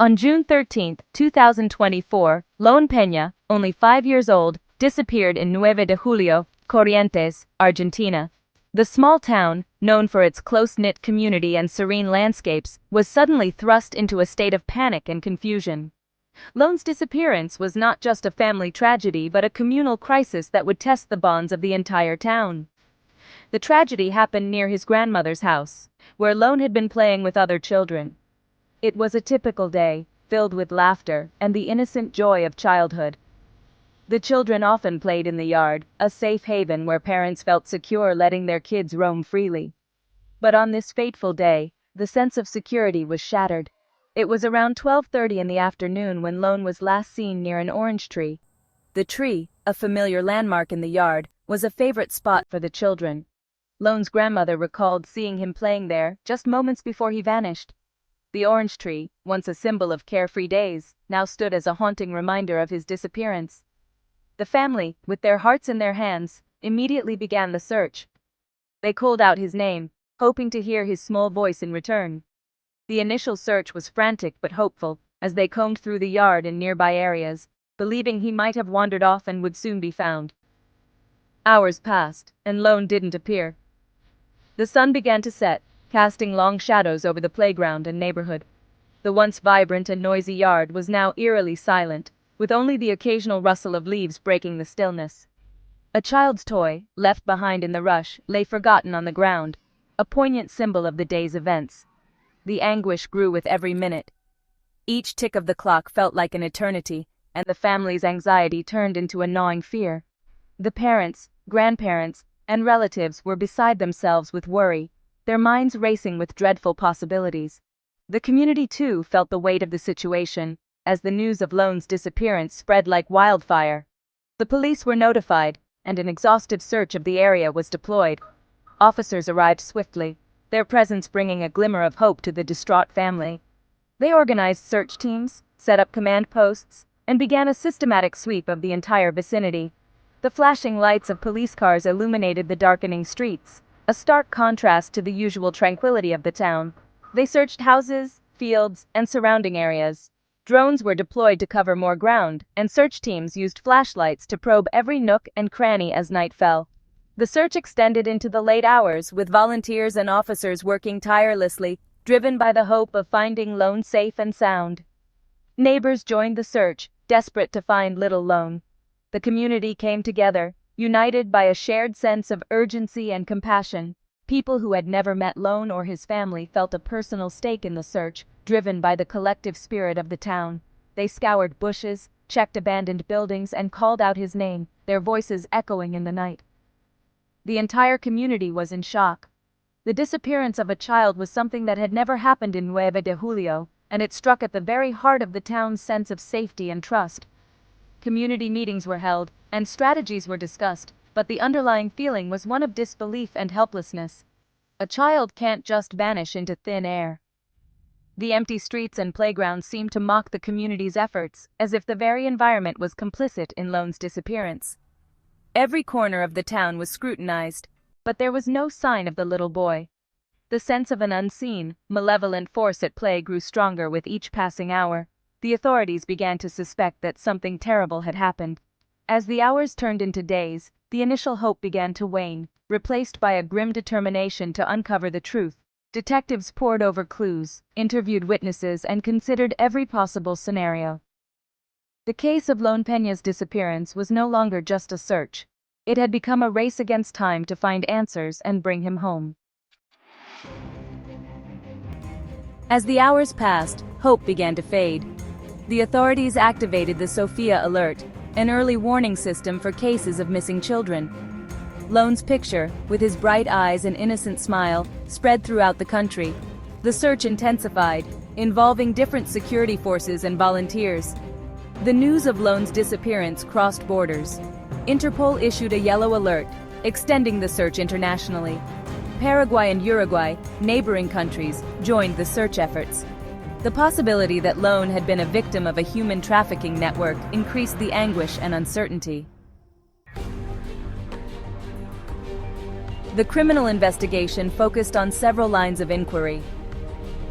On June 13, 2024, Lone Peña, only 5 years old, disappeared in 9 de Julio, Corrientes, Argentina. The small town, known for its close-knit community and serene landscapes, was suddenly thrust into a state of panic and confusion. Lone's disappearance was not just a family tragedy but a communal crisis that would test the bonds of the entire town. The tragedy happened near his grandmother's house, where Lone had been playing with other children. It was a typical day, filled with laughter and the innocent joy of childhood. The children often played in the yard, a safe haven where parents felt secure letting their kids roam freely. But on this fateful day, the sense of security was shattered. It was around 12:30 in the afternoon when Lone was last seen near an orange tree. The tree, a familiar landmark in the yard, was a favorite spot for the children. Lone's grandmother recalled seeing him playing there just moments before he vanished. The orange tree, once a symbol of carefree days, now stood as a haunting reminder of his disappearance. The family, with their hearts in their hands, immediately began the search. They called out his name, hoping to hear his small voice in return. The initial search was frantic but hopeful, as they combed through the yard and nearby areas, believing he might have wandered off and would soon be found. Hours passed, and Lone didn't appear. The sun began to set, casting long shadows over the playground and neighborhood. The once vibrant and noisy yard was now eerily silent, with only the occasional rustle of leaves breaking the stillness. A child's toy, left behind in the rush, lay forgotten on the ground, a poignant symbol of the day's events. The anguish grew with every minute. Each tick of the clock felt like an eternity, and the family's anxiety turned into a gnawing fear. The parents, grandparents, and relatives were beside themselves with worry, their minds racing with dreadful possibilities. The community too felt the weight of the situation, as the news of Lone's disappearance spread like wildfire. The police were notified, and an exhaustive search of the area was deployed. Officers arrived swiftly, their presence bringing a glimmer of hope to the distraught family. They organized search teams, set up command posts, and began a systematic sweep of the entire vicinity. The flashing lights of police cars illuminated the darkening streets, a stark contrast to the usual tranquility of the town. They searched houses, fields, and surrounding areas. Drones were deployed to cover more ground, and search teams used flashlights to probe every nook and cranny as night fell. The search extended into the late hours, with volunteers and officers working tirelessly, driven by the hope of finding Lone safe and sound. Neighbors joined the search, desperate to find little Lone. The community came together, united by a shared sense of urgency and compassion. People who had never met Lone or his family felt a personal stake in the search, driven by the collective spirit of the town. They scoured bushes, checked abandoned buildings, and called out his name, their voices echoing in the night. The entire community was in shock. The disappearance of a child was something that had never happened in 9 de Julio, and it struck at the very heart of the town's sense of safety and trust. Community meetings were held, and strategies were discussed, but the underlying feeling was one of disbelief and helplessness. A child can't just vanish into thin air. The empty streets and playgrounds seemed to mock the community's efforts, as if the very environment was complicit in Lone's disappearance. Every corner of the town was scrutinized, but there was no sign of the little boy. The sense of an unseen, malevolent force at play grew stronger with each passing hour. The authorities began to suspect that something terrible had happened. As the hours turned into days, the initial hope began to wane, replaced by a grim determination to uncover the truth. Detectives pored over clues, interviewed witnesses, and considered every possible scenario. The case of Lone Peña's disappearance was no longer just a search. It had become a race against time to find answers and bring him home. As the hours passed, hope began to fade. The authorities activated the Sophia Alert, an early warning system for cases of missing children. Lone's picture, with his bright eyes and innocent smile, spread throughout the country. The search intensified, involving different security forces and volunteers. The news of Lone's disappearance crossed borders. Interpol issued a yellow alert, extending the search internationally. Paraguay and Uruguay, neighboring countries, joined the search efforts. The possibility that Lone had been a victim of a human trafficking network increased the anguish and uncertainty. The criminal investigation focused on several lines of inquiry.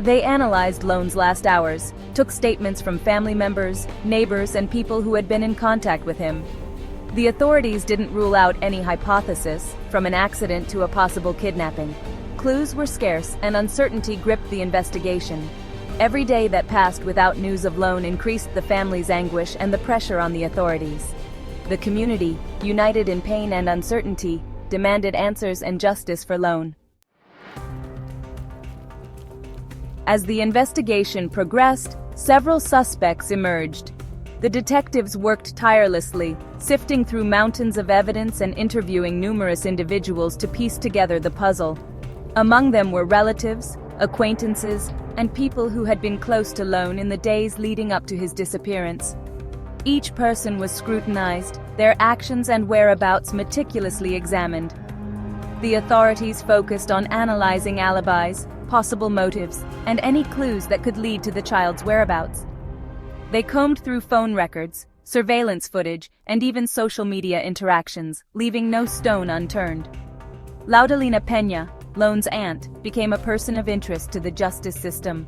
They analyzed Lone's last hours, took statements from family members, neighbors, and people who had been in contact with him. The authorities didn't rule out any hypothesis, from an accident to a possible kidnapping. Clues were scarce, and uncertainty gripped the investigation. Every day that passed without news of Lone increased the family's anguish and the pressure on the authorities. The community, united in pain and uncertainty, demanded answers and justice for Lone. As the investigation progressed, several suspects emerged. The detectives worked tirelessly, sifting through mountains of evidence and interviewing numerous individuals to piece together the puzzle. Among them were relatives, acquaintances, and people who had been close to Lone in the days leading up to his disappearance. Each person was scrutinized, their actions and whereabouts meticulously examined. The authorities focused on analyzing alibis, possible motives, and any clues that could lead to the child's whereabouts. They combed through phone records, surveillance footage, and even social media interactions, leaving no stone unturned. Laudalina Peña, Lone's aunt, became a person of interest to the justice system.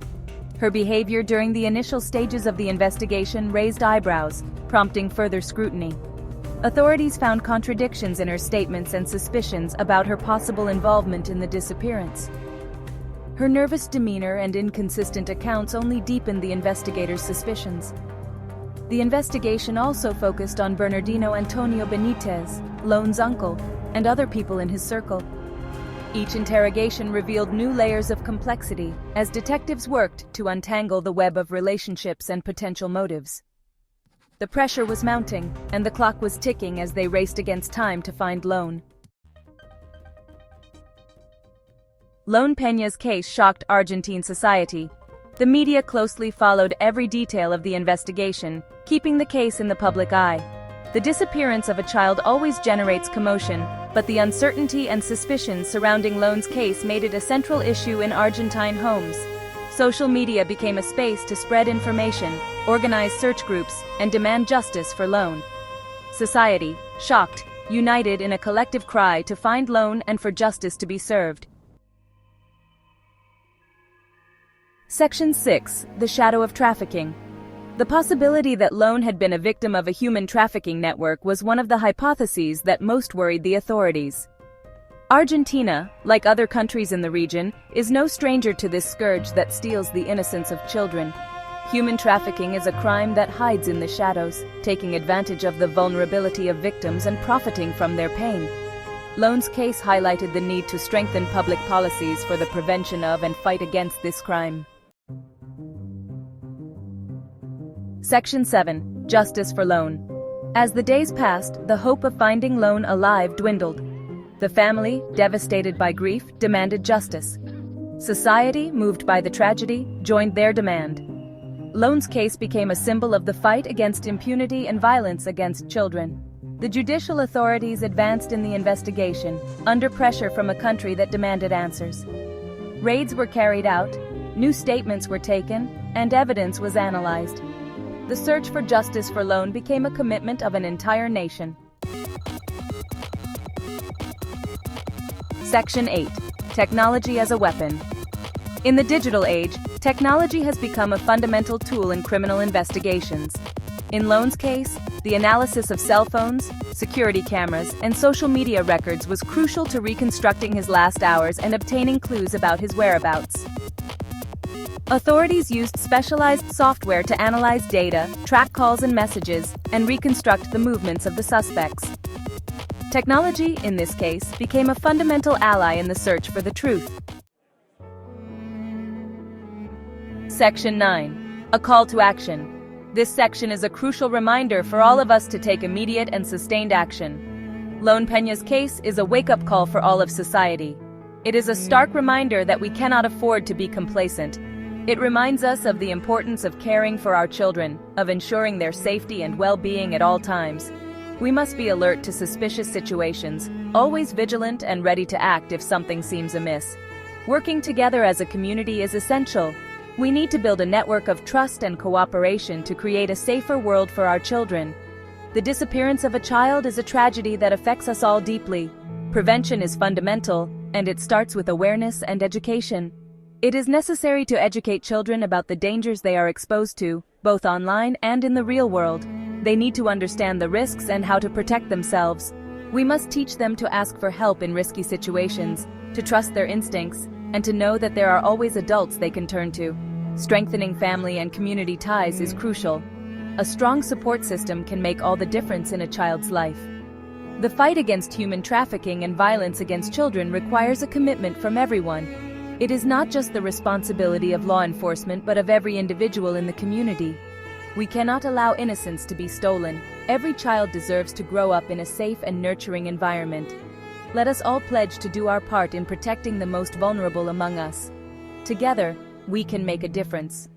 Her behavior during the initial stages of the investigation raised eyebrows, prompting further scrutiny. Authorities found contradictions in her statements and suspicions about her possible involvement in the disappearance. Her nervous demeanor and inconsistent accounts only deepened the investigators' suspicions. The investigation also focused on Bernardino Antonio Benitez, Lone's uncle, and other people in his circle. Each interrogation revealed new layers of complexity as detectives worked to untangle the web of relationships and potential motives. The pressure was mounting, and the clock was ticking as they raced against time to find Lone. Lone Peña's case shocked Argentine society. The media closely followed every detail of the investigation, keeping the case in the public eye. The disappearance of a child always generates commotion, but the uncertainty and suspicions surrounding Lone's case made it a central issue in Argentine homes. Social media became a space to spread information, organize search groups, and demand justice for Lone. Society, shocked, united in a collective cry to find Lone and for justice to be served. Section 6. The Shadow of Trafficking. The possibility that Lone had been a victim of a human trafficking network was one of the hypotheses that most worried the authorities. Argentina, like other countries in the region, is no stranger to this scourge that steals the innocence of children. Human trafficking is a crime that hides in the shadows, taking advantage of the vulnerability of victims and profiting from their pain. Lone's case highlighted the need to strengthen public policies for the prevention of and fight against this crime. Section 7. Justice for Lone. As the days passed, the hope of finding Lone alive dwindled. The family, devastated by grief, demanded justice. Society, moved by the tragedy, joined their demand. Lone's case became a symbol of the fight against impunity and violence against children. The judicial authorities advanced in the investigation, under pressure from a country that demanded answers. Raids were carried out, new statements were taken, and evidence was analyzed. The search for justice for Lone became a commitment of an entire nation. Section 8. Technology as a weapon. In the digital age, technology has become a fundamental tool in criminal investigations. In Lone's case, the analysis of cell phones, security cameras, and social media records was crucial to reconstructing his last hours and obtaining clues about his whereabouts. Authorities used specialized software to analyze data, track calls and messages, and reconstruct the movements of the suspects. Technology, in this case, became a fundamental ally in the search for the truth. Section 9. A call to action. This section is a crucial reminder for all of us to take immediate and sustained action. Lone Peña's case is a wake-up call for all of society. It is a stark reminder that we cannot afford to be complacent. It reminds us of the importance of caring for our children, of ensuring their safety and well-being at all times. We must be alert to suspicious situations, always vigilant and ready to act if something seems amiss. Working together as a community is essential. We need to build a network of trust and cooperation to create a safer world for our children. The disappearance of a child is a tragedy that affects us all deeply. Prevention is fundamental, and it starts with awareness and education. It is necessary to educate children about the dangers they are exposed to, both online and in the real world. They need to understand the risks and how to protect themselves. We must teach them to ask for help in risky situations, to trust their instincts, and to know that there are always adults they can turn to. Strengthening family and community ties is crucial. A strong support system can make all the difference in a child's life. The fight against human trafficking and violence against children requires a commitment from everyone. It is not just the responsibility of law enforcement but of every individual in the community. We cannot allow innocence to be stolen. Every child deserves to grow up in a safe and nurturing environment. Let us all pledge to do our part in protecting the most vulnerable among us. Together, we can make a difference.